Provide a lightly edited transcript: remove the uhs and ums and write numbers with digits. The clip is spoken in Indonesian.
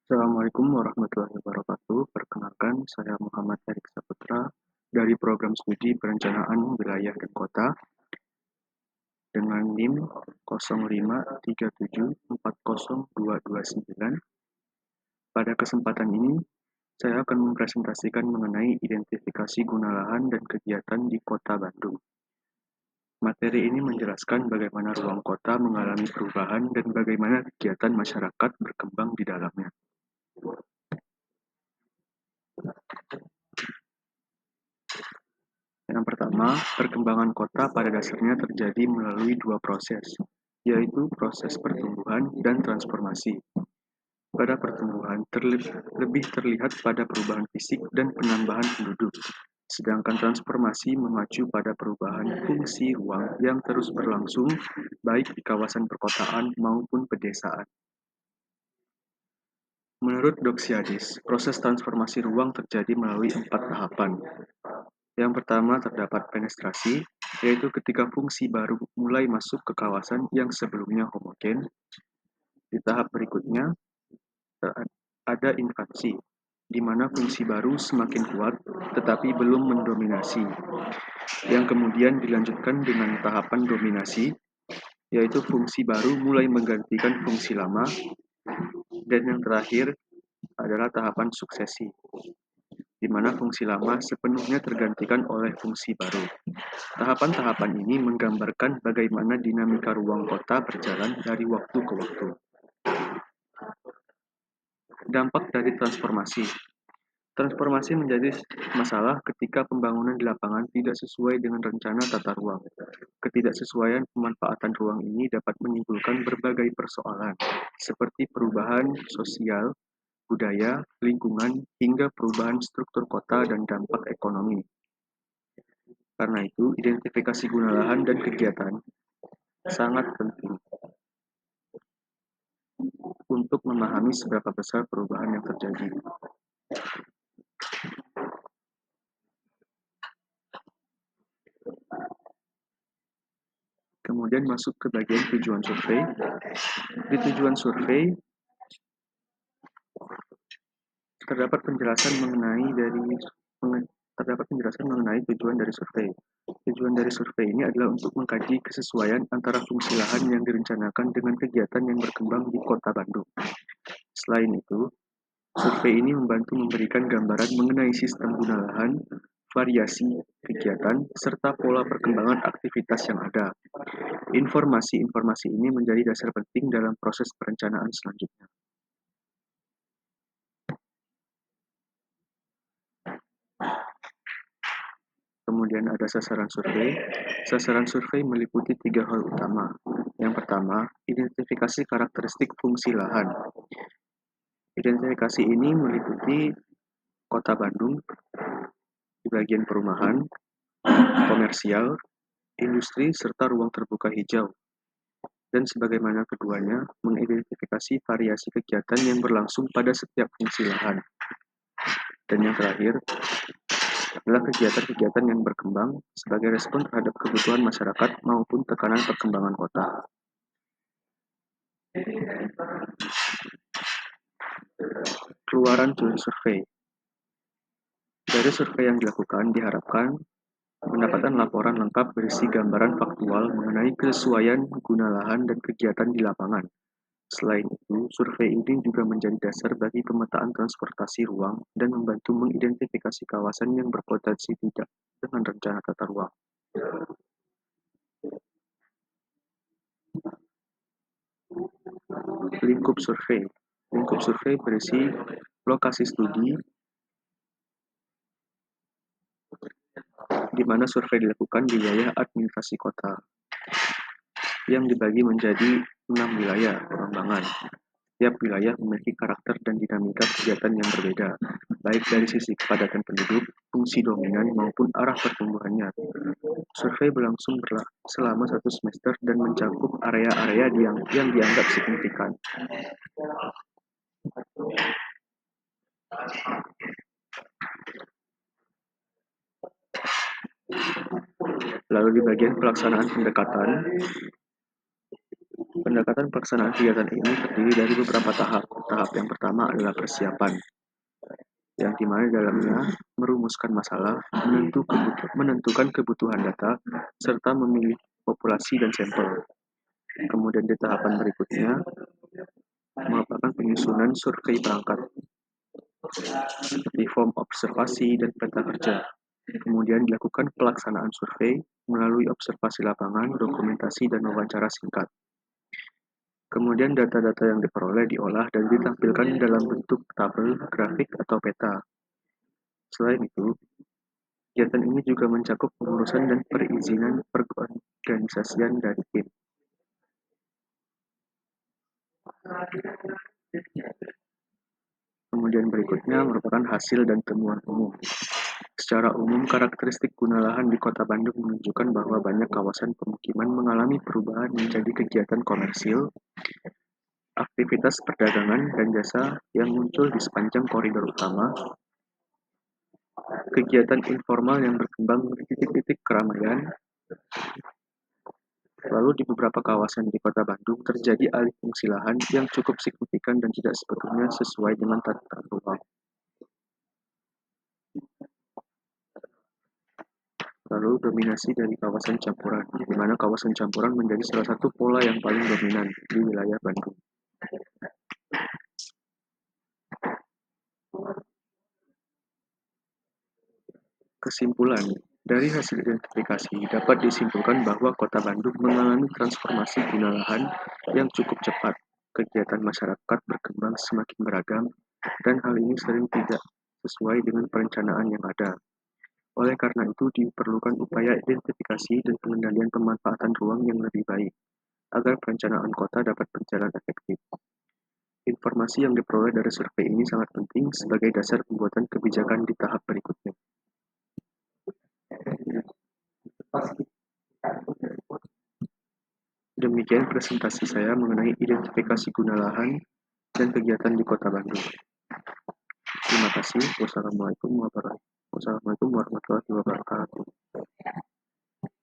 Assalamualaikum warahmatullahi wabarakatuh. Perkenalkan, saya Muhammad Erik Saputra dari Program Studi Perencanaan Wilayah dan Kota dengan NIM 053740229. Pada kesempatan ini, saya akan mempresentasikan mengenai identifikasi guna lahan dan kegiatan di Kota Bandung. Materi ini menjelaskan bagaimana ruang kota mengalami perubahan dan bagaimana kegiatan masyarakat berkembang di dalamnya. Yang pertama, perkembangan kota pada dasarnya terjadi melalui dua proses, yaitu proses pertumbuhan dan transformasi. Pada pertumbuhan, lebih terlihat pada perubahan fisik dan penambahan penduduk, sedangkan transformasi memacu pada perubahan fungsi ruang yang terus berlangsung, baik di kawasan perkotaan maupun pedesaan. Menurut Doxiadis, proses transformasi ruang terjadi melalui 4 tahapan. Yang pertama terdapat penetrasi, yaitu ketika fungsi baru mulai masuk ke kawasan yang sebelumnya homogen. Di tahap berikutnya, ada invasi, di mana fungsi baru semakin kuat tetapi belum mendominasi. Yang kemudian dilanjutkan dengan tahapan dominasi, yaitu fungsi baru mulai menggantikan fungsi lama. Dan yang terakhir adalah tahapan suksesi, di mana fungsi lama sepenuhnya tergantikan oleh fungsi baru. Tahapan-tahapan ini menggambarkan bagaimana dinamika ruang kota berjalan dari waktu ke waktu. Dampak dari transformasi. Transformasi menjadi masalah ketika pembangunan di lapangan tidak sesuai dengan rencana tata ruang. Ketidaksesuaian pemanfaatan ruang ini dapat menimbulkan berbagai persoalan, seperti perubahan sosial, budaya, lingkungan, hingga perubahan struktur kota dan dampak ekonomi. Karena itu, identifikasi guna lahan dan kegiatan sangat penting untuk memahami seberapa besar perubahan yang terjadi. Kemudian masuk ke bagian tujuan survei. Di tujuan survei, terdapat penjelasan mengenai tujuan dari survei. Tujuan dari survei ini adalah untuk mengkaji kesesuaian antara fungsi lahan yang direncanakan dengan kegiatan yang berkembang di Kota Bandung. Selain itu, survei ini membantu memberikan gambaran mengenai sistem guna lahan, variasi kegiatan, serta pola perkembangan aktivitas yang ada. Informasi-informasi ini menjadi dasar penting dalam proses perencanaan selanjutnya. Kemudian ada sasaran survei. Sasaran survei meliputi 3 hal utama. Yang pertama, identifikasi karakteristik fungsi lahan. Identifikasi ini meliputi Kota Bandung di bagian perumahan, komersial, industri, serta ruang terbuka hijau. Dan sebagaimana keduanya, mengidentifikasi variasi kegiatan yang berlangsung pada setiap fungsi lahan. Dan yang terakhir, adalah kegiatan-kegiatan yang berkembang sebagai respon terhadap kebutuhan masyarakat maupun tekanan perkembangan kota. Keluaran survei. Dari survei yang dilakukan diharapkan mendapatkan laporan lengkap berisi gambaran faktual mengenai kesesuaian guna lahan dan kegiatan di lapangan. Selain itu, survei ini juga menjadi dasar bagi pemetaan transportasi ruang dan membantu mengidentifikasi kawasan yang berpotensi tidak dengan rencana tata ruang. Lingkup survei. Lingkup survei berisi lokasi studi, di mana survei dilakukan di wilayah administrasi kota, yang dibagi menjadi 6 wilayah pengembangan. Tiap wilayah memiliki karakter dan dinamika kegiatan yang berbeda, baik dari sisi kepadatan penduduk, fungsi dominan, maupun arah pertumbuhannya. Survei berlangsung selama 1 semester dan mencakup area-area yang dianggap signifikan. Lalu di bagian pelaksanaan pendekatan Kesepakatan pelaksanaan kegiatan ini terdiri dari beberapa tahap. Tahap yang pertama adalah persiapan, yang dimana dalamnya merumuskan masalah, menentukan kebutuhan data, serta memilih populasi dan sampel. Kemudian di tahapan berikutnya merupakan penyusunan survei perangkat, seperti form observasi dan peta kerja. Kemudian dilakukan pelaksanaan survei melalui observasi lapangan, dokumentasi, dan wawancara singkat. Kemudian data-data yang diperoleh diolah dan ditampilkan dalam bentuk tabel, grafik, atau peta. Selain itu, kegiatan ini juga mencakup pengurusan dan perizinan perorganisasian dari tim. Kemudian berikutnya merupakan hasil dan temuan umum. Secara umum, karakteristik guna lahan di Kota Bandung menunjukkan bahwa banyak kawasan pemukiman mengalami perubahan menjadi kegiatan komersil, aktivitas perdagangan dan jasa yang muncul di sepanjang koridor utama, kegiatan informal yang berkembang di titik-titik keramaian. Lalu di beberapa kawasan di Kota Bandung terjadi alih fungsi lahan yang cukup signifikan dan tidak sebetulnya sesuai dengan tata ruang. Lalu dominasi dari kawasan campuran, di mana kawasan campuran menjadi salah satu pola yang paling dominan di wilayah Bandung. Kesimpulan, dari hasil identifikasi dapat disimpulkan bahwa Kota Bandung mengalami transformasi guna lahan yang cukup cepat. Kegiatan masyarakat berkembang semakin beragam, dan hal ini sering tidak sesuai dengan perencanaan yang ada. Oleh karena itu, diperlukan upaya identifikasi dan pengendalian pemanfaatan ruang yang lebih baik, agar perencanaan kota dapat berjalan efektif. Informasi yang diperoleh dari survei ini sangat penting sebagai dasar pembuatan kebijakan di tahap berikutnya. Demikian presentasi saya mengenai identifikasi guna lahan dan kegiatan di Kota Bandung. Terima kasih. Wassalamualaikum warahmatullahi wabarakatuh.